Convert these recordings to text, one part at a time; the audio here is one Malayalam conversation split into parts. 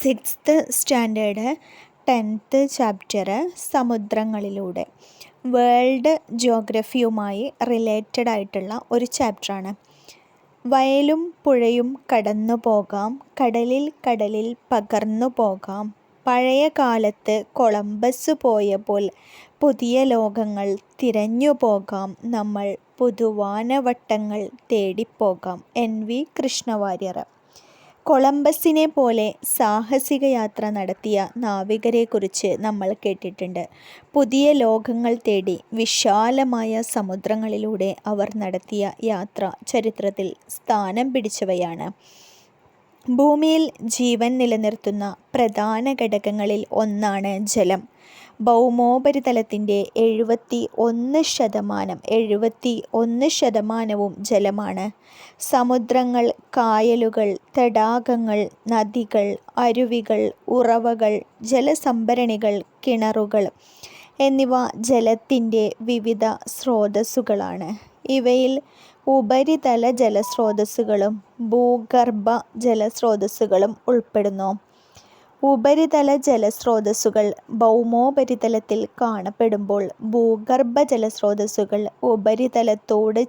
സിക്സ്ത് സ്റ്റാൻഡേർഡ് 10th ചാപ്റ്റർ സമുദ്രങ്ങളിലൂടെ വേൾഡ് ജിയോഗ്രഫിയുമായി റിലേറ്റഡ് ആയിട്ടുള്ള ഒരു ചാപ്റ്ററാണ്. വയലും പുഴയും കടന്നു പോകാം, കടലിൽ പകർന്നു പോകാം, പഴയ കാലത്ത് കൊളംബസ് പോയപ്പോൾ പുതിയ ലോകങ്ങൾ തിരഞ്ഞു പോകാം, നമ്മൾ പുതുവാനവട്ടങ്ങൾ തേടിപ്പോകാം. NV കൃഷ്ണവാര്യർ. കൊളംബസിനെ പോലെ സാഹസിക യാത്ര നടത്തിയ നാവികരെക്കുറിച്ച് നമ്മൾ കേട്ടിട്ടുണ്ട്. പുതിയ ലോകങ്ങൾ തേടി വിശാലമായ സമുദ്രങ്ങളിലൂടെ അവർ നടത്തിയ യാത്ര ചരിത്രത്തിൽ സ്ഥാനം പിടിച്ചവയാണ്. ഭൂമിയിൽ ജീവൻ നിലനിർത്തുന്ന പ്രധാന ഘടകങ്ങളിൽ ഒന്നാണ് ജലം. ഭൗമോപരിതലത്തിൻ്റെ 71% ജലമാണ്. സമുദ്രങ്ങൾ, കായലുകൾ, തടാകങ്ങൾ, നദികൾ, അരുവികൾ, ഉറവകൾ, ജലസംഭരണികൾ, കിണറുകൾ എന്നിവ ജലത്തിൻ്റെ വിവിധ സ്രോതസ്സുകളാണ്. ഇവയിൽ ഉപരിതല ജലസ്രോതസ്സുകളും ഭൂഗർഭ ജലസ്രോതസ്സുകളും ഉൾപ്പെടുന്നു. ഉപരിതല ജലസ്രോതസ്സുകൾ ഭൗമോപരിതലത്തിൽ കാണപ്പെടുമ്പോൾ ഭൂഗർഭ ജലസ്രോതസ്സുകൾ ഉപരിതലത്തോട്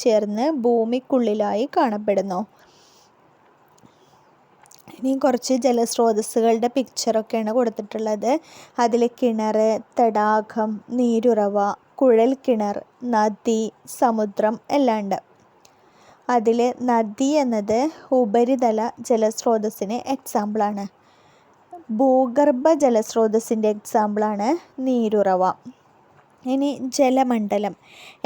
ചേർന്ന് ഭൂമിക്കുള്ളിലായി കാണപ്പെടുന്നു. ഇനി കുറച്ച് ജലസ്രോതസ്സുകളുടെ പിക്ചറൊക്കെയാണ് കൊടുത്തിട്ടുള്ളത്. അതിൽ കിണർ, തടാകം, നീരുറവ, കുഴൽ കിണർ, നദി, സമുദ്രം എല്ലാം ഉണ്ട്. അതിൽ നദി എന്നത് ഉപരിതല ജലസ്രോതസ്സിന് എക്സാമ്പിളാണ്. ഭൂഗർഭ ജലസ്രോതസ്സിൻ്റെ എക്സാമ്പിളാണ് നീരുറവ. ഇനി ജലമണ്ഡലം.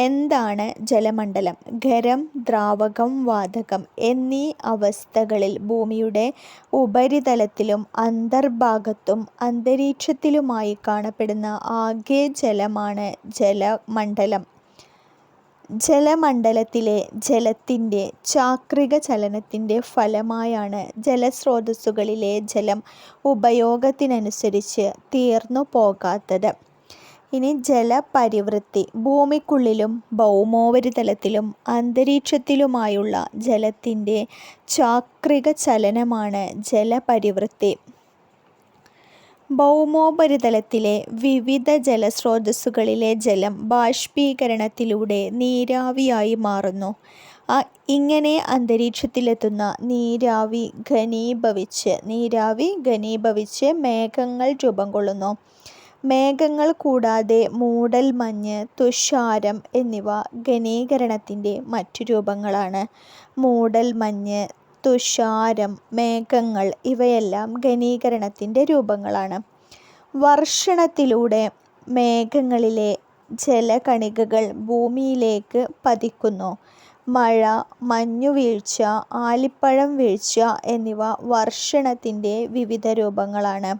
എന്താണ് ജലമണ്ഡലം? ഖരം, ദ്രാവകം, വാതകം എന്നീ അവസ്ഥകളിൽ ഭൂമിയുടെ ഉപരിതലത്തിലും അന്തർഭാഗത്തും അന്തരീക്ഷത്തിലുമായി കാണപ്പെടുന്ന ആകെ ജലമാണ് ജലമണ്ഡലം. ജലമണ്ഡലത്തിലെ ജലത്തിൻ്റെ ചാക്രിക ചലനത്തിൻ്റെ ഫലമായാണ് ജലസ്രോതസ്സുകളിലെ ജലം ഉപയോഗത്തിനനുസരിച്ച് തീർന്നു പോകാത്തത്. ഇനി ജലപരിവൃത്തി. ഭൂമിക്കുള്ളിലും ഭൗമോപരിതലത്തിലും അന്തരീക്ഷത്തിലുമായുള്ള ജലത്തിൻ്റെ ചാക്രിക ചലനമാണ് ജലപരിവൃത്തി. ഭൗമോപരിതലത്തിലെ വിവിധ ജലസ്രോതസ്സുകളിലെ ജലം ബാഷ്പീകരണത്തിലൂടെ നീരാവിയായി മാറുന്നു. ഇങ്ങനെ അന്തരീക്ഷത്തിലെത്തുന്ന നീരാവി ഘനീഭവിച്ച് മേഘങ്ങൾ രൂപം കൊള്ളുന്നു. മേഘങ്ങൾ കൂടാതെ മൂടൽമഞ്ഞ്, തുഷാരം എന്നിവ ഘനീകരണത്തിൻ്റെ മറ്റു രൂപങ്ങളാണ്. മൂടൽമഞ്ഞ്, തുഷാരം, മേഘങ്ങൾ ഇവയെല്ലാം ഘനീകരണത്തിൻ്റെ രൂപങ്ങളാണ്. വർഷണത്തിലൂടെ മേഘങ്ങളിലെ ജലകണികകൾ ഭൂമിയിലേക്ക് പതിക്കുന്നു. മഴ, മഞ്ഞുവീഴ്ച, ആലിപ്പഴം വീഴ്ച എന്നിവ വർഷണത്തിൻ്റെ വിവിധ രൂപങ്ങളാണ്.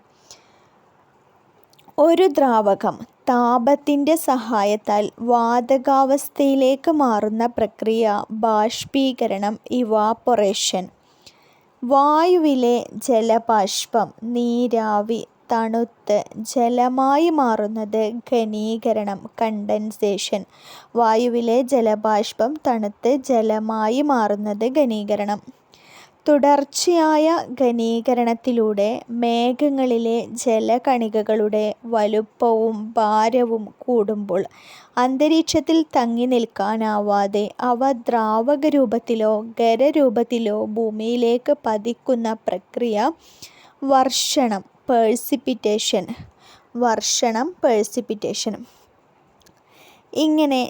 ഒരു ദ്രാവകം താപത്തിൻ്റെ സഹായത്താൽ വാതകാവസ്ഥയിലേക്ക് മാറുന്ന പ്രക്രിയ ബാഷ്പീകരണം, ഇവാപൊറേഷൻ. വായുവിലെ ജലബാഷ്പം, നീരാവി, തണുത്ത് ജലമായി മാറുന്നത് ഘനീകരണം, കണ്ടൻസേഷൻ. വായുവിലെ ജലബാഷ്പം തണുത്ത് ജലമായി മാറുന്നത് ഘനീകരണം. തുടർച്ചയായ ഘനീകരണത്തിലൂടെ മേഘങ്ങളിലെ ജലകണികകളുടെ വലുപ്പവും ഭാരവും കൂടുമ്പോൾ അന്തരീക്ഷത്തിൽ തങ്ങി നിൽക്കാനാവാതെ അവ ദ്രാവക രൂപത്തിലോ ഖരരൂപത്തിലോ ഭൂമിയിലേക്ക് പതിക്കുന്ന പ്രക്രിയ വർഷണം, പേഴ്സിപ്പിറ്റേഷൻ. ഇങ്ങനെ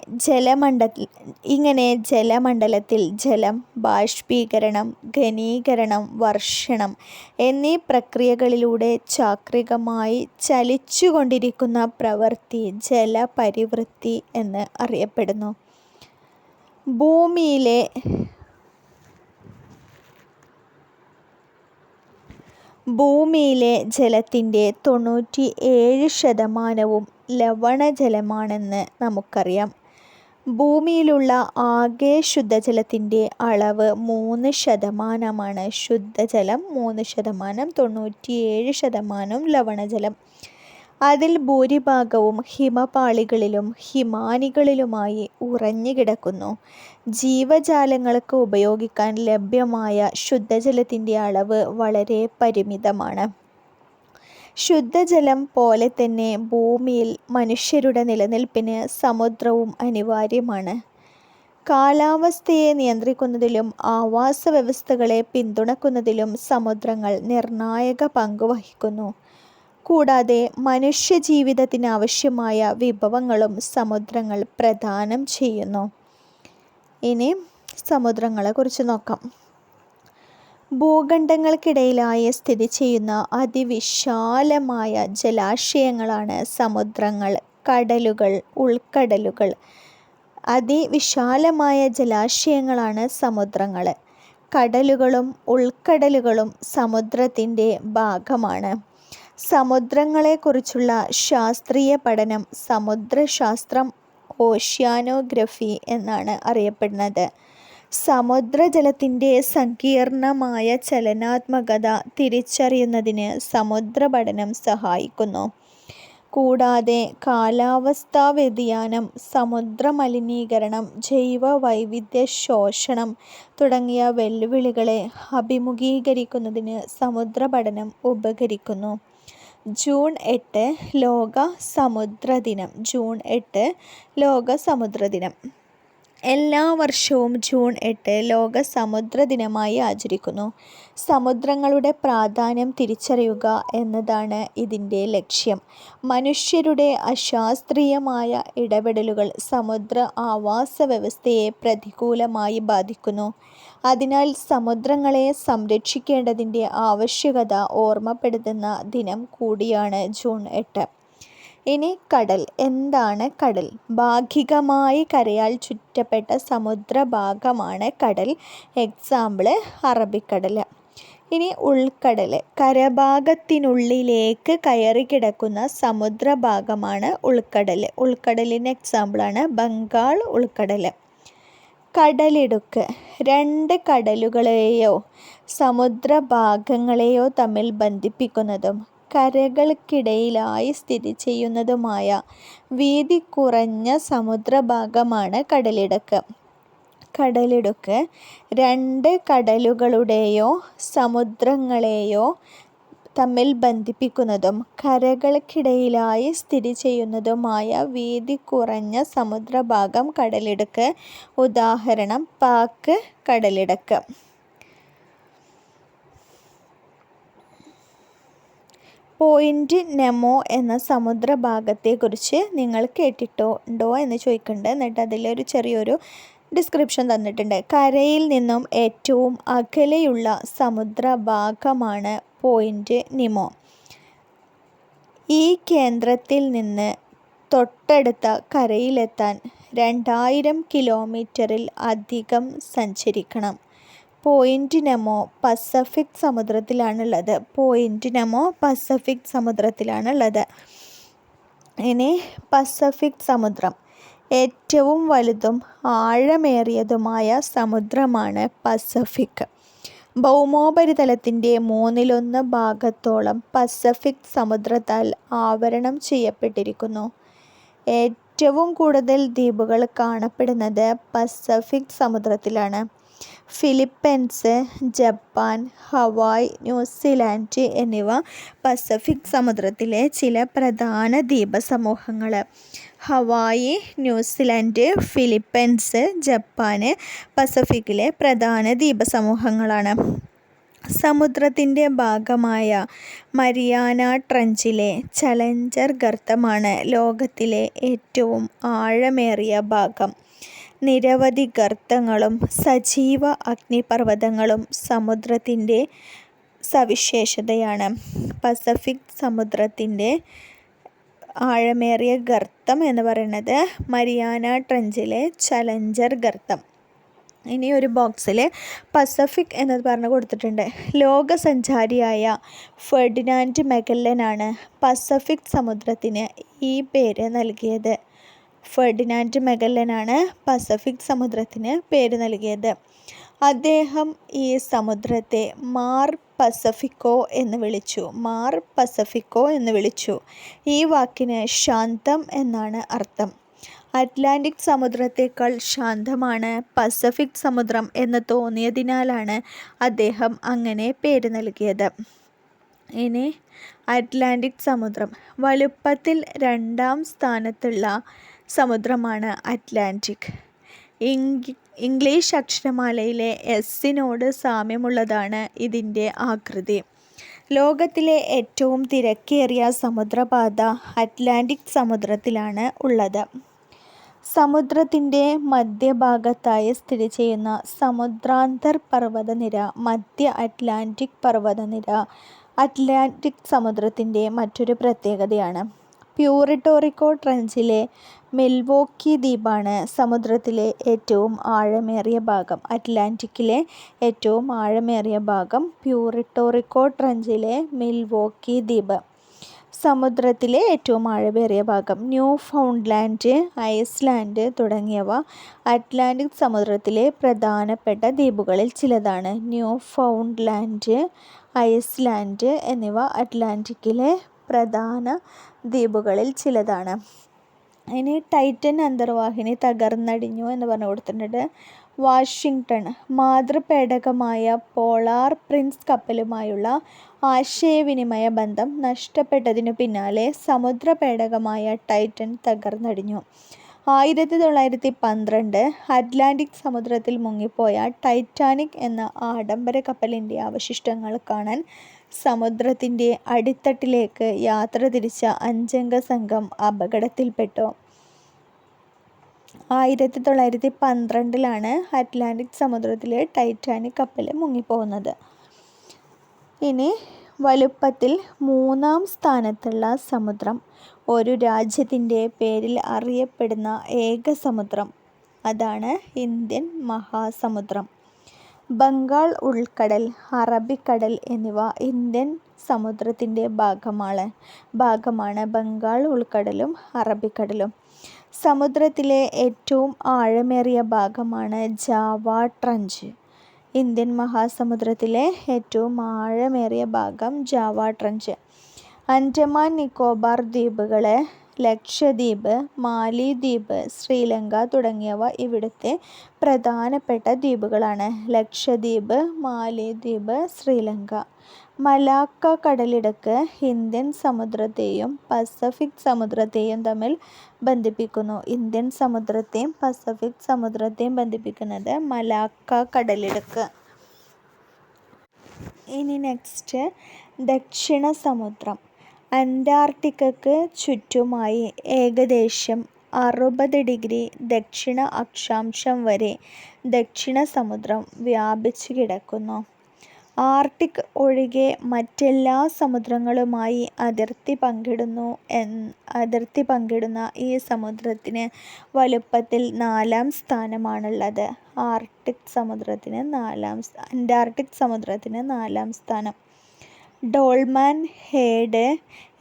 ജലമണ്ഡലത്തിൽ ജലം ബാഷ്പീകരണം, ഘനീകരണം, വർഷണം എന്നീ പ്രക്രിയകളിലൂടെ ചാക്രികമായി ചലിച്ചുകൊണ്ടിരിക്കുന്ന പ്രവൃത്തി ജലപരിവൃത്തി എന്ന് അറിയപ്പെടുന്നു. ഭൂമിയിലെ ജലത്തിൻ്റെ 97% ലവണജലമാണെന്ന് നമുക്കറിയാം. ഭൂമിയിലുള്ള ആകെ ശുദ്ധജലത്തിൻ്റെ അളവ് 3%. ശുദ്ധജലം 3%, 97% ലവണജലം. അതിൽ ഭൂരിഭാഗവും ഹിമപാളികളിലും ഹിമാനികളിലുമായി ഉറഞ്ഞുകിടക്കുന്നു. ജീവജാലങ്ങൾക്ക് ഉപയോഗിക്കാൻ ലഭ്യമായ ശുദ്ധജലത്തിൻ്റെ അളവ് വളരെ പരിമിതമാണ്. ശുദ്ധജലം പോലെ തന്നെ ഭൂമിയിൽ മനുഷ്യരുടെ നിലനിൽപ്പിന് സമുദ്രവും അനിവാര്യമാണ്. കാലാവസ്ഥയെ നിയന്ത്രിക്കുന്നതിലും ആവാസവ്യവസ്ഥകളെ പിന്തുണയ്ക്കുന്നതിലും സമുദ്രങ്ങൾ നിർണായക പങ്ക് വഹിക്കുന്നു. കൂടാതെ മനുഷ്യജീവിതത്തിന് ആവശ്യമായ വിഭവങ്ങളും സമുദ്രങ്ങൾ പ്രദാനം ചെയ്യുന്നു. ഇനി സമുദ്രങ്ങളെക്കുറിച്ച് നോക്കാം. ഭൂഖണ്ഡങ്ങൾക്കിടയിലായി സ്ഥിതി ചെയ്യുന്ന അതിവിശാലമായ ജലാശയങ്ങളാണ് സമുദ്രങ്ങൾ, കടലുകൾ, ഉൾക്കടലുകൾ. അതിവിശാലമായ ജലാശയങ്ങളാണ് സമുദ്രങ്ങൾ. കടലുകളും ഉൾക്കടലുകളും സമുദ്രത്തിൻ്റെ ഭാഗമാണ്. സമുദ്രങ്ങളെക്കുറിച്ചുള്ള ശാസ്ത്രീയ പഠനം സമുദ്രശാസ്ത്രം, ഓഷ്യാനോഗ്രഫി എന്നാണ് അറിയപ്പെടുന്നത്. സമുദ്രജലത്തിൻ്റെ സങ്കീർണമായ ചലനാത്മകത തിരിച്ചറിയുന്നതിന് സമുദ്രപഠനം സഹായിക്കുന്നു. കൂടാതെ കാലാവസ്ഥാ വ്യതിയാനം, സമുദ്രമലിനീകരണം, ജൈവവൈവിധ്യ ശോഷണം തുടങ്ങിയ വെല്ലുവിളികളെ അഭിമുഖീകരിക്കുന്നതിന് സമുദ്രപഠനം ഉപകരിക്കുന്നു. ജൂൺ 8 ലോക സമുദ്രദിനം. ജൂൺ 8 ലോക സമുദ്രദിനം. എല്ലാ വർഷവും ജൂൺ 8 ലോക സമുദ്രദിനമായി ആചരിക്കുന്നു. സമുദ്രങ്ങളുടെ പ്രാധാന്യം തിരിച്ചറിയുക എന്നതാണ് ഇതിൻ്റെ ലക്ഷ്യം. മനുഷ്യരുടെ അശാസ്ത്രീയമായ ഇടപെടലുകൾ സമുദ്ര ആവാസവ്യവസ്ഥയെ പ്രതികൂലമായി ബാധിക്കുന്നു. അതിനാൽ സമുദ്രങ്ങളെ സംരക്ഷിക്കേണ്ടതിൻ്റെ ആവശ്യകത ഓർമ്മപ്പെടുത്തുന്ന ദിനം കൂടിയാണ് ജൂൺ 8. ഇനി കടൽ. എന്താണ് കടൽ? ഭാഗികമായി കരയാൽ ചുറ്റപ്പെട്ട സമുദ്രഭാഗമാണ് കടൽ. എക്സാമ്പിൾ അറബിക്കടൽ. ഇനി ഉൾക്കടൽ. കരഭാഗത്തിനുള്ളിലേക്ക് കയറിക്കിടക്കുന്ന സമുദ്രഭാഗമാണ് ഉൾക്കടൽ. ഉൾക്കടലിന് എക്സാമ്പിളാണ് ബംഗാൾ ഉൾക്കടൽ. കടലിടുക്ക്. രണ്ട് കടലുകളെയോ സമുദ്രഭാഗങ്ങളെയോ തമ്മിൽ ബന്ധിപ്പിക്കുന്നതും കരകൾക്കിടയിലായി സ്ഥിതി ചെയ്യുന്നതുമായ വീതി കുറഞ്ഞ സമുദ്രഭാഗമാണ് കടലിടുക്ക്. കടലിടുക്ക് രണ്ട് കടലുകളുടെയോ സമുദ്രങ്ങളെയോ തമ്മിൽ ബന്ധിപ്പിക്കുന്നതും കരകൾക്കിടയിലായി സ്ഥിതി ചെയ്യുന്നതുമായ വീതി കുറഞ്ഞ സമുദ്രഭാഗം കടലിടുക്ക്. ഉദാഹരണം പാക് കടലിടുക്ക്. പോയിൻ്റ് നെമോ എന്ന സമുദ്രഭാഗത്തെക്കുറിച്ച് നിങ്ങൾ കേട്ടിട്ടുണ്ടോ എന്ന് ചോദിക്കുന്നുണ്ട്. എന്നിട്ട് അതിലൊരു ചെറിയൊരു ഡിസ്ക്രിപ്ഷൻ തന്നിട്ടുണ്ട്. കരയിൽ നിന്നും ഏറ്റവും അകലെയുള്ള സമുദ്രഭാഗമാണ് പോയിൻ്റ് നിമോ. ഈ കേന്ദ്രത്തിൽ നിന്ന് തൊട്ടടുത്ത കരയിലെത്താൻ 2000 കിലോമീറ്ററിൽ അധികം സഞ്ചരിക്കണം. പോയിൻ്റ് നെമോ പസഫിക് സമുദ്രത്തിലാണുള്ളത്. പോയിൻ്റ് നെമോ പസഫിക് സമുദ്രത്തിലാണുള്ളത്. ഇനി പസഫിക് സമുദ്രം. ഏറ്റവും വലുതും ആഴമേറിയതുമായ സമുദ്രമാണ് പസഫിക്. ഭൗമോപരിതലത്തിൻ്റെ 1/3 ഭാഗത്തോളം പസഫിക് സമുദ്രത്താൽ ആവരണം ചെയ്യപ്പെട്ടിരിക്കുന്നു. ഏറ്റവും കൂടുതൽ ദ്വീപുകൾ കാണപ്പെടുന്നത് പസഫിക് സമുദ്രത്തിലാണ്. ഫിലിപ്പൈൻസ്, ജപ്പാൻ, ഹവായ്, ന്യൂസിലാൻഡ് എന്നിവ പസഫിക് സമുദ്രത്തിലെ ചില പ്രധാന ദ്വീപസമൂഹങ്ങൾ. ഹവായ്, ന്യൂസിലാൻഡ്, ഫിലിപ്പൈൻസ്, ജപ്പാൻ പസഫിക്കിലെ പ്രധാന ദ്വീപസമൂഹങ്ങളാണ്. സമുദ്രത്തിൻ്റെ ഭാഗമായ മരിയാന ട്രഞ്ചിലെ ചലഞ്ചർ ഗർത്തമാണ് ലോകത്തിലെ ഏറ്റവും ആഴമേറിയ ഭാഗം. നിരവധി ഗർത്തങ്ങളും സജീവ അഗ്നിപർവ്വതങ്ങളും സമുദ്രത്തിൻ്റെ സവിശേഷതയാണ്. പസഫിക് സമുദ്രത്തിൻ്റെ ആഴമേറിയ ഗർത്തം എന്ന് പറയുന്നത് മരിയാന ട്രഞ്ചിലെ ചലഞ്ചർ ഗർത്തം. ഇനി ഒരു ബോക്സിൽ പസഫിക് എന്നത് പറഞ്ഞു കൊടുത്തിട്ടുണ്ട്. ലോകസഞ്ചാരിയായ ഫെർഡിനാൻഡ് മെഗല്ലനാണ് പസഫിക് സമുദ്രത്തിന് ഈ പേര് നൽകിയത്. ഫെർഡിനാൻഡ് മെഗല്ലനാണ് പസഫിക് സമുദ്രത്തിന് പേര് നൽകിയത്. അദ്ദേഹം ഈ സമുദ്രത്തെ മാർ പസഫിക്കോ എന്ന് വിളിച്ചു. ഈ വാക്കിന് ശാന്തം എന്നാണ് അർത്ഥം. അറ്റ്ലാന്റിക് സമുദ്രത്തേക്കാൾ ശാന്തമാണ് പസഫിക് സമുദ്രം എന്ന് തോന്നിയതിനാലാണ് അദ്ദേഹം അങ്ങനെ പേര് നൽകിയത്. ഇനി അറ്റ്ലാന്റിക് സമുദ്രം. വലുപ്പത്തിൽ 2ാം സ്ഥാനത്തുള്ള സമുദ്രമാണ് അറ്റ്ലാന്റിക്. ഇംഗ്ലീഷ് അക്ഷരമാലയിലെ എസ്സിനോട് സാമ്യമുള്ളതാണ് ഇതിൻ്റെ ആകൃതി. ലോകത്തിലെ ഏറ്റവും തിരക്കേറിയ സമുദ്രപാത അറ്റ്ലാന്റിക് സമുദ്രത്തിലാണ് ഉള്ളത്. സമുദ്രത്തിൻ്റെ മധ്യഭാഗത്തായി സ്ഥിതി ചെയ്യുന്ന സമുദ്രാന്തർ പർവ്വതനിര മധ്യ അറ്റ്ലാന്റിക് പർവ്വതനിര അറ്റ്ലാന്റിക് സമുദ്രത്തിൻ്റെ മറ്റൊരു പ്രത്യേകതയാണ്. പ്യൂർട്ടോ ട്രഞ്ചിലെ മിൽവോക്കി ദ്വീപാണ് സമുദ്രത്തിലെ ഏറ്റവും ആഴമേറിയ ഭാഗം. അറ്റ്ലാന്റിക്കിലെ ഏറ്റവും ആഴമേറിയ ഭാഗം പ്യൂർട്ടോ ട്രഞ്ചിലെ മിൽവോക്കി ദ്വീപ്. സമുദ്രത്തിലെ ഏറ്റവും ആഴമേറിയ ഭാഗം. ന്യൂഫൗണ്ട്ലാൻഡ്, ഐസ്ലാൻഡ് തുടങ്ങിയവ അറ്റ്ലാന്റിക് സമുദ്രത്തിലെ പ്രധാനപ്പെട്ട ദ്വീപുകളിൽ ചിലതാണ്. ന്യൂഫൗണ്ട്ലാൻഡ്, ഐസ്ലാൻഡ് എന്നിവ അറ്റ്ലാന്റിക്കിലെ പ്രധാന ദ്വീപുകളിൽ ചിലതാണ്. ഇനി ടൈറ്റൻ അന്തർവാഹിനി തകർന്നടിഞ്ഞു എന്ന് പറഞ്ഞു കൊടുത്തിട്ടുണ്ട്. വാഷിങ്ടൺ. മാതൃപേടകമായ പോളാർ പ്രിൻസ് കപ്പലുമായുള്ള ആശയവിനിമയ ബന്ധം നഷ്ടപ്പെട്ടതിനു പിന്നാലെ സമുദ്രപേടകമായ ടൈറ്റൻ തകർന്നടിഞ്ഞു. 1912 അറ്റ്ലാന്റിക് സമുദ്രത്തിൽ മുങ്ങിപ്പോയ ടൈറ്റാനിക് എന്ന ആഡംബര കപ്പലിൻ്റെ അവശിഷ്ടങ്ങൾ കാണാൻ സമുദ്രത്തിൻ്റെ അടിത്തട്ടിലേക്ക് യാത്ര തിരിച്ച 5-അംഗ സംഘം അപകടത്തിൽപ്പെട്ടു. 1912 അറ്റ്ലാന്റിക് സമുദ്രത്തിലെ ടൈറ്റാനിക് കപ്പൽ മുങ്ങിപ്പോകുന്നത്. ഇനി വലുപ്പത്തിൽ 3-ാം സ്ഥാനത്തുള്ള സമുദ്രം. ഒരു രാജ്യത്തിൻ്റെ പേരിൽ അറിയപ്പെടുന്ന ഏക സമുദ്രം. അതാണ് ഇന്ത്യൻ മഹാസമുദ്രം. ബംഗാൾ ഉൾക്കടൽ, അറബിക്കടൽ എന്നിവ ഇന്ത്യൻ സമുദ്രത്തിൻ്റെ ഭാഗമാണ്. ബംഗാൾ ഉൾക്കടലും അറബിക്കടലും. സമുദ്രത്തിലെ ഏറ്റവും ആഴമേറിയ ഭാഗമാണ് ജാവ ട്രഞ്ച്. ഇന്ത്യൻ മഹാസമുദ്രത്തിലെ ഏറ്റവും ആഴമേറിയ ഭാഗം ജാവ ട്രഞ്ച്. ആൻഡമാൻ നിക്കോബാർ ദ്വീപുകൾ, ലക്ഷദ്വീപ്, മാലിദ്വീപ്, ശ്രീലങ്ക തുടങ്ങിയവ ഇവിടുത്തെ പ്രധാനപ്പെട്ട ദ്വീപുകളാണ്. ലക്ഷദ്വീപ്, മാലിദ്വീപ്, ശ്രീലങ്ക. മലാക്ക കടലിടുക്ക് ഇന്ത്യൻ സമുദ്രത്തെയും പസഫിക് സമുദ്രത്തെയും തമ്മിൽ ബന്ധിപ്പിക്കുന്നു. ഇന്ത്യൻ സമുദ്രത്തെയും പസഫിക് സമുദ്രത്തെയും ബന്ധിപ്പിക്കുന്നത് മലാക്ക കടലിടുക്ക്. ഇനി നെക്സ്റ്റ് ദക്ഷിണ സമുദ്രം. അന്റാർട്ടിക്കയ്ക്ക് ചുറ്റുമായി ഏകദേശം 60° ദക്ഷിണ അക്ഷാംശം വരെ ദക്ഷിണ സമുദ്രം വ്യാപിച്ചു കിടക്കുന്നു. ആർട്ടിക് ഒഴികെ മറ്റെല്ലാ സമുദ്രങ്ങളുമായി അതിർത്തി പങ്കിടുന്ന ഈ സമുദ്രത്തിന് വലുപ്പത്തിൽ 4-ാം സ്ഥാനമാണുള്ളത്. അന്റാർട്ടിക് സമുദ്രത്തിന് 4-ാം സ്ഥാനം. ഡോൾമാൻ, ഹേഡ്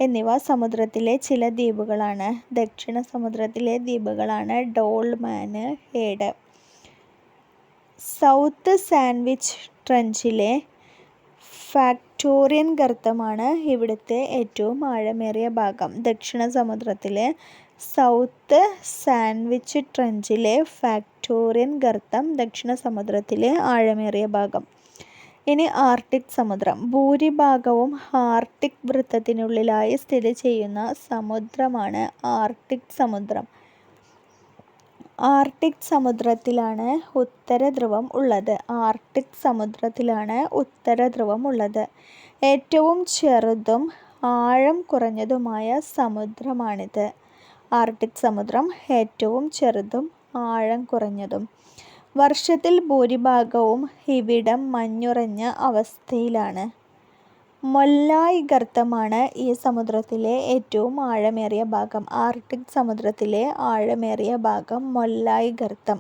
എന്നിവ സമുദ്രത്തിലെ ചില ദ്വീപുകളാണ്. ദക്ഷിണ സമുദ്രത്തിലെ ദ്വീപുകളാണ് ഡോൾമാൻ, ഹേഡ്. സൗത്ത് സാൻഡ്വിച്ച് ട്രഞ്ചിലെ ഫാക്ടോറിയൻ ഗർത്തമാണ് ഇവിടുത്തെ ഏറ്റവും ആഴമേറിയ ഭാഗം. ദക്ഷിണ സമുദ്രത്തിലെ സൗത്ത് സാൻഡ്വിച്ച് ട്രഞ്ചിലെ ഫാക്ടോറിയൻ ഗർത്തം ദക്ഷിണ സമുദ്രത്തിലെ ആഴമേറിയ ഭാഗം. ഇനി ആർട്ടിക് സമുദ്രം. ഭൂരിഭാഗവും ആർട്ടിക് വൃത്തത്തിനുള്ളിലായി സ്ഥിതി ചെയ്യുന്ന സമുദ്രമാണ് ആർട്ടിക് സമുദ്രം. ആർട്ടിക് സമുദ്രത്തിലാണ് ഉത്തരധ്രുവം ഉള്ളത്. ഏറ്റവും ചെറുതും ആഴം കുറഞ്ഞതുമായ സമുദ്രമാണിത്. ആർട്ടിക് സമുദ്രം ഏറ്റവും ചെറുതും ആഴം കുറഞ്ഞതും. വർഷത്തിൽ ഭൂരിഭാഗവും ഇവിടം മഞ്ഞുറഞ്ഞ അവസ്ഥയിലാണ്. മൊല്ലായ് ഗർത്തമാണ് ഈ സമുദ്രത്തിലെ ഏറ്റവും ആഴമേറിയ ഭാഗം. ആർട്ടിക് സമുദ്രത്തിലെ ആഴമേറിയ ഭാഗം മൊല്ലായ് ഗർത്തം.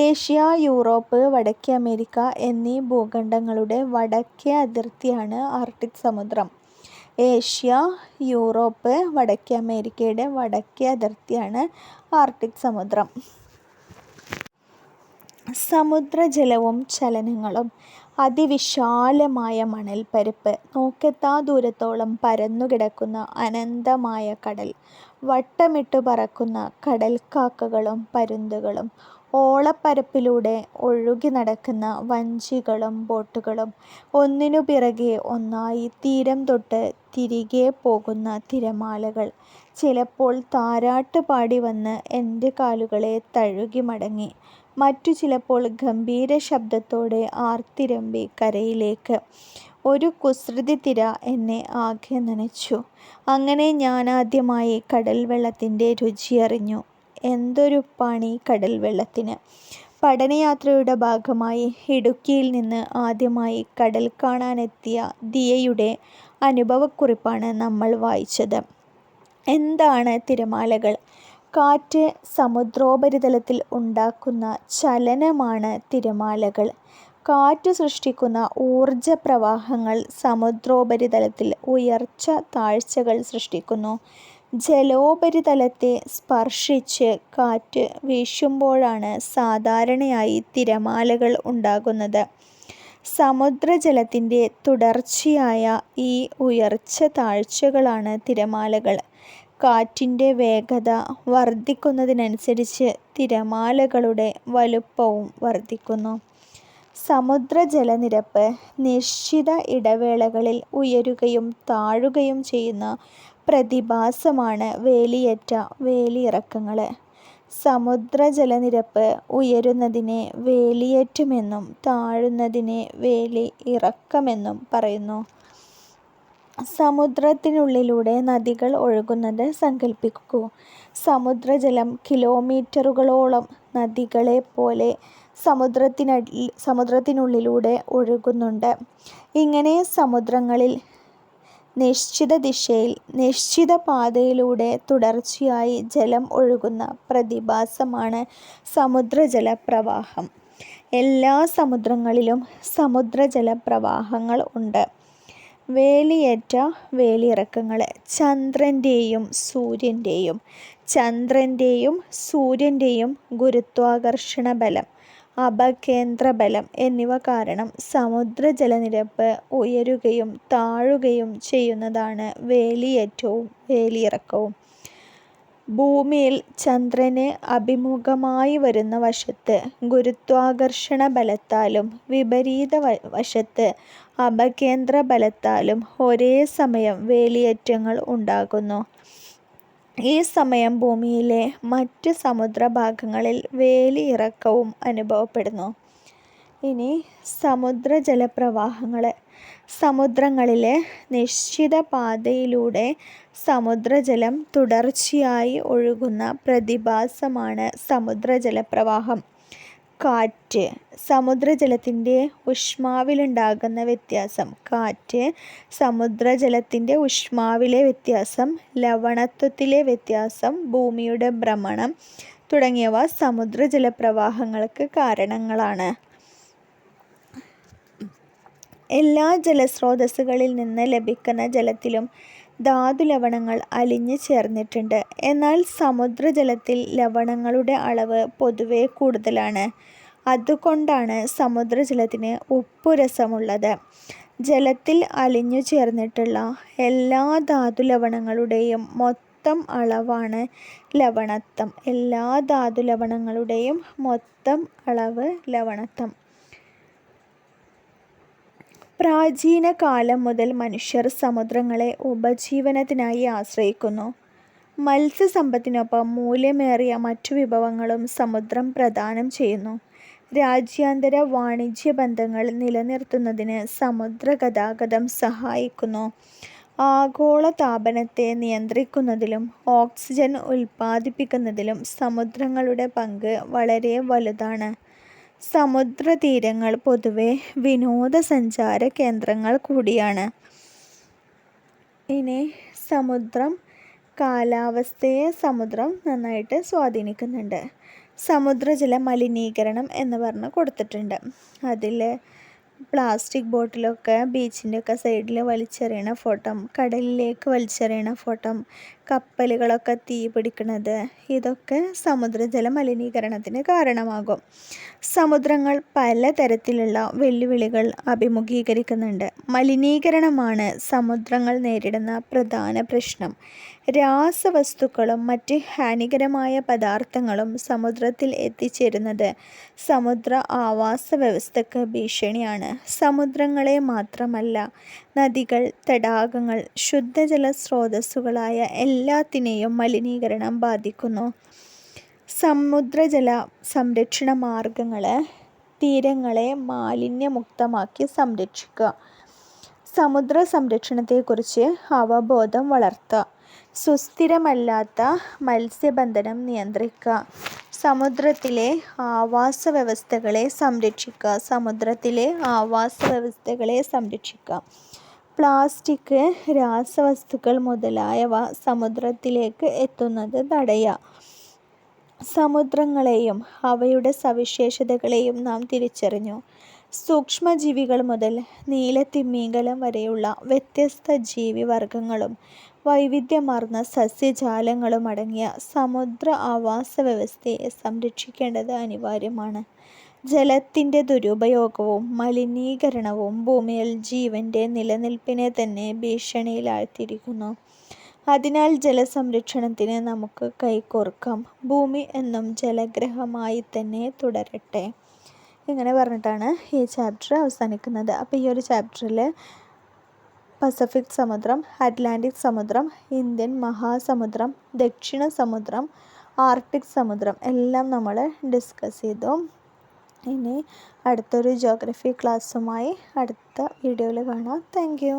ഏഷ്യ, യൂറോപ്പ്, വടക്കേ അമേരിക്ക എന്നീ ഭൂഖണ്ഡങ്ങളുടെ വടക്കേ അതിർത്തിയാണ് ആർട്ടിക് സമുദ്രം. ഏഷ്യ, യൂറോപ്പ്, വടക്കേ അമേരിക്കയുടെ വടക്കേ അതിർത്തിയാണ് ആർട്ടിക് സമുദ്രം. സമുദ്രജലവും ചലനങ്ങളും. അതിവിശാലമായ മണൽപ്പരപ്പ്, നോക്കെത്താ ദൂരത്തോളം പരന്നുകിടക്കുന്ന അനന്തമായ കടൽ, വട്ടമിട്ടു പറക്കുന്ന കടൽക്കാക്കകളും പരുന്തുകളും, ഓളപ്പരപ്പിലൂടെ ഒഴുകി നടക്കുന്ന വഞ്ചികളും ബോട്ടുകളും, ഒന്നിനു പിറകെ ഒന്നായി തീരം തൊട്ട് തിരികെ പോകുന്ന തിരമാലകൾ, ചിലപ്പോൾ താരാട്ട് പാടി വന്ന് എൻ്റെ കാലുകളെ തഴുകി മടങ്ങി, മറ്റു ചിലപ്പോൾ ഗംഭീര ശബ്ദത്തോടെ ആർത്തിരമ്പി കരയിലേക്ക്. ഒരു കുസൃതി തിര എന്നെ ആകെ നനച്ചു. അങ്ങനെ ഞാനാദ്യമായി കടൽ വെള്ളത്തിൻ്റെ രുചിയറിഞ്ഞു. എന്തൊരു പണി കടൽ വെള്ളത്തിന്! പഠനയാത്രയുടെ ഭാഗമായി ഇടുക്കിയിൽ നിന്ന് ആദ്യമായി കടൽ കാണാനെത്തിയ ദിയയുടെ അനുഭവക്കുറിപ്പാണ് നമ്മൾ വായിച്ചത്. എന്താണ് തിരമാലകൾ? കാറ്റ് സമുദ്രോപരിതലത്തിൽ ഉണ്ടാക്കുന്ന ചലനമാണ് തിരമാലകൾ. കാറ്റ് സൃഷ്ടിക്കുന്ന ഊർജ പ്രവാഹങ്ങൾ സമുദ്രോപരിതലത്തിൽ ഉയർച്ച താഴ്ചകൾ സൃഷ്ടിക്കുന്നു. ജലോപരിതലത്തെ സ്പർശിച്ച് കാറ്റ് വീശുമ്പോഴാണ് സാധാരണയായി തിരമാലകൾ ഉണ്ടാകുന്നത്. സമുദ്രജലത്തിൻ്റെ തുടർച്ചയായ ഈ ഉയർച്ച താഴ്ചകളാണ് തിരമാലകൾ. കാറ്റിൻ്റെ വേഗത വർദ്ധിക്കുന്നതിനനുസരിച്ച് തിരമാലകളുടെ വലുപ്പവും വർദ്ധിക്കുന്നു. സമുദ്രജലനിരപ്പ് നിശ്ചിത ഇടവേളകളിൽ ഉയരുകയും താഴുകയും ചെയ്യുന്ന പ്രതിഭാസമാണ് വേലിയേറ്റ വേലിയിറക്കങ്ങൾ. സമുദ്രജലനിരപ്പ് ഉയരുന്നതിനെ വേലിയേറ്റമെന്നും താഴുന്നതിനെ വേലി ഇറക്കമെന്നും പറയുന്നു. സമുദ്രത്തിനുള്ളിലൂടെ നദികൾ ഒഴുകുന്നത് സങ്കൽപ്പിക്കൂ. സമുദ്രജലം കിലോമീറ്ററുകളോളം നദികളെപ്പോലെ സമുദ്രത്തിനുള്ളിലൂടെ ഒഴുകുന്നുണ്ട്. ഇങ്ങനെ സമുദ്രങ്ങളിൽ നിശ്ചിത ദിശയിൽ നിശ്ചിത പാതയിലൂടെ തുടർച്ചയായി ജലം ഒഴുകുന്ന പ്രതിഭാസമാണ് സമുദ്രജല പ്രവാഹം. എല്ലാ സമുദ്രങ്ങളിലും സമുദ്രജല പ്രവാഹങ്ങൾ ഉണ്ട്. വേലിയേറ്റ വേലിയിറക്കങ്ങൾ. ചന്ദ്രൻ്റെയും സൂര്യൻ്റെയും ഗുരുത്വാകർഷണ ബലം, അപകേന്ദ്രബലം എന്നിവ കാരണം സമുദ്രജലനിരപ്പ് ഉയരുകയും താഴുകയും ചെയ്യുന്നതാണ് വേലിയേറ്റവും വേലിയിറക്കവും. ഭൂമിയിൽ ചന്ദ്രന് അഭിമുഖമായി വരുന്ന വശത്ത് ഗുരുത്വാകർഷണ ബലത്താലും വിപരീത വശത്ത് അപകേന്ദ്ര ബലത്താലും ഒരേ സമയം വേലിയേറ്റങ്ങൾ ഉണ്ടാകുന്നു. ഈ സമയം ഭൂമിയിലെ മറ്റ് സമുദ്രഭാഗങ്ങളിൽ വേലിയിറക്കവും അനുഭവപ്പെടുന്നു. ഇനി സമുദ്രജലപ്രവാഹങ്ങൾ. സമുദ്രങ്ങളിലെ നിശ്ചിത പാതയിലൂടെ സമുദ്രജലം തുടർച്ചയായി ഒഴുകുന്ന പ്രതിഭാസമാണ് സമുദ്രജലപ്രവാഹം. കാറ്റ്. സമുദ്രജലത്തിൻ്റെ ഊഷ്മാവിലുണ്ടാകുന്ന വ്യത്യാസം. കാറ്റ് സമുദ്രജലത്തിൻ്റെ ഊഷ്മാവിലെ വ്യത്യാസം, ലവണത്വത്തിലെ വ്യത്യാസം, ഭൂമിയുടെ ഭ്രമണം തുടങ്ങിയവ സമുദ്രജലപ്രവാഹങ്ങൾക്ക് കാരണങ്ങളാണ്. എല്ലാ ജലസ്രോതസ്സുകളിൽ നിന്ന് ലഭിക്കുന്ന ജലത്തിലും ധാതുലവണങ്ങൾ അലിഞ്ഞു ചേർന്നിട്ടുണ്ട്. എന്നാൽ സമുദ്രജലത്തിൽ ലവണങ്ങളുടെ അളവ് പൊതുവെ കൂടുതലാണ്. അതുകൊണ്ടാണ് സമുദ്രജലത്തിന് ഉപ്പുരസമുള്ളത്. ജലത്തിൽ അലിഞ്ഞു ചേർന്നിട്ടുള്ള എല്ലാ ധാതുലവണങ്ങളുടെയും മൊത്തം അളവാണ് ലവണത്വം. എല്ലാ ധാതുലവണങ്ങളുടെയും മൊത്തം അളവ് ലവണത്വം. പ്രാചീന കാലം മുതൽ മനുഷ്യർ സമുദ്രങ്ങളെ ഉപജീവനത്തിനായി ആശ്രയിക്കുന്നു. മത്സ്യസമ്പത്തിനൊപ്പം മൂല്യമേറിയ മറ്റു വിഭവങ്ങളും സമുദ്രം പ്രദാനം ചെയ്യുന്നു. രാജ്യാന്തര വാണിജ്യ ബന്ധങ്ങൾ നിലനിർത്തുന്നതിന് സമുദ്രഗതാഗതം സഹായിക്കുന്നു. ആഗോളതാപനത്തെ നിയന്ത്രിക്കുന്നതിലും ഓക്സിജൻ ഉൽപ്പാദിപ്പിക്കുന്നതിലും സമുദ്രങ്ങളുടെ പങ്ക് വളരെ വലുതാണ്. സമുദ്രതീരങ്ങൾ പൊതുവെ വിനോദസഞ്ചാര കേന്ദ്രങ്ങൾ കൂടിയാണ്. ഇനി കാലാവസ്ഥയെ സമുദ്രം നന്നായിട്ട് സ്വാധീനിക്കുന്നുണ്ട്. സമുദ്രജല മലിനീകരണം എന്ന് പറഞ്ഞ് കൊടുത്തിട്ടുണ്ട്. അതിൽ പ്ലാസ്റ്റിക് ബോട്ടിലൊക്കെ ബീച്ചിൻ്റെ ഒക്കെ സൈഡിൽ വലിച്ചെറിയണ ഫോട്ടോ, കടലിലേക്ക് വലിച്ചെറിയണ ഫോട്ടോ, കപ്പലുകളൊക്കെ തീ പിടിക്കുന്നത് ഇതൊക്കെ സമുദ്രജല മലിനീകരണത്തിന് കാരണമാകും. സമുദ്രങ്ങൾ പലതരത്തിലുള്ള വെല്ലുവിളികൾ അഭിമുഖീകരിക്കുന്നുണ്ട്. മലിനീകരണമാണ് സമുദ്രങ്ങൾ നേരിടുന്ന പ്രധാന പ്രശ്നം. രാസവസ്തുക്കളും മറ്റ് ഹാനികരമായ പദാർത്ഥങ്ങളും സമുദ്രത്തിൽ എത്തിച്ചേരുന്നത് സമുദ്ര ആവാസ വ്യവസ്ഥയ്ക്ക് ഭീഷണിയാണ്. സമുദ്രങ്ങളെ മാത്രമല്ല, നദികൾ, തടാകങ്ങൾ, ശുദ്ധജല സ്രോതസ്സുകളായ എല്ലാത്തിനെയും മലിനീകരണം ബാധിക്കുന്നു. സമുദ്രജല സംരക്ഷണ മാർഗങ്ങൾ: തീരങ്ങളെ മാലിന്യമുക്തമാക്കി സംരക്ഷിക്കുക. സമുദ്ര സംരക്ഷണത്തെക്കുറിച്ച് അവബോധം വളർത്തുക. സുസ്ഥിരമല്ലാത്ത മത്സ്യബന്ധനം നിയന്ത്രിക്കുക. സമുദ്രത്തിലെ ആവാസ വ്യവസ്ഥകളെ സംരക്ഷിക്കുക. സമുദ്രത്തിലെ ആവാസ വ്യവസ്ഥകളെ സംരക്ഷിക്കുക. പ്ലാസ്റ്റിക്, രാസവസ്തുക്കൾ മുതലായവ സമുദ്രത്തിലേക്ക് എത്തുന്നത് തടയുക. സമുദ്രങ്ങളെയും അവയുടെ സവിശേഷതകളെയും നാം തിരിച്ചറിഞ്ഞു. സൂക്ഷ്മജീവികൾ മുതൽ നീലത്തിമിംഗലം വരെയുള്ള വ്യത്യസ്ത ജീവിവർഗങ്ങളും വൈവിധ്യമാർന്ന സസ്യജാലങ്ങളും അടങ്ങിയ സമുദ്ര ആവാസ വ്യവസ്ഥയെ സംരക്ഷിക്കേണ്ടത് അനിവാര്യമാണ്. ജലത്തിൻ്റെ ദുരുപയോഗവും മലിനീകരണവും ഭൂമിയിൽ ജീവൻ്റെ നിലനിൽപ്പിനെ തന്നെ ഭീഷണിയിലാഴ്ത്തിയിരിക്കുന്നു. അതിനാൽ ജലസംരക്ഷണത്തിന് നമുക്ക് കൈകോർക്കാം. ഭൂമി എന്നും ജലഗ്രഹമായി തന്നെ തുടരട്ടെ. ഇങ്ങനെ പറഞ്ഞിട്ടാണ് ഈ ചാപ്റ്റർ അവസാനിക്കുന്നത്. അപ്പോൾ ഈ ഒരു ചാപ്റ്ററിൽ പസഫിക് സമുദ്രം, അറ്റ്ലാന്റിക് സമുദ്രം, ഇന്ത്യൻ മഹാസമുദ്രം, ദക്ഷിണ സമുദ്രം, ആർട്ടിക് സമുദ്രം എല്ലാം നമ്മൾ ഡിസ്കസ് ചെയ്തു. ഇനി അടുത്തൊരു ജോഗ്രഫി ക്ലാസ്സുമായി അടുത്ത വീഡിയോയിൽ കാണാം. Thank you.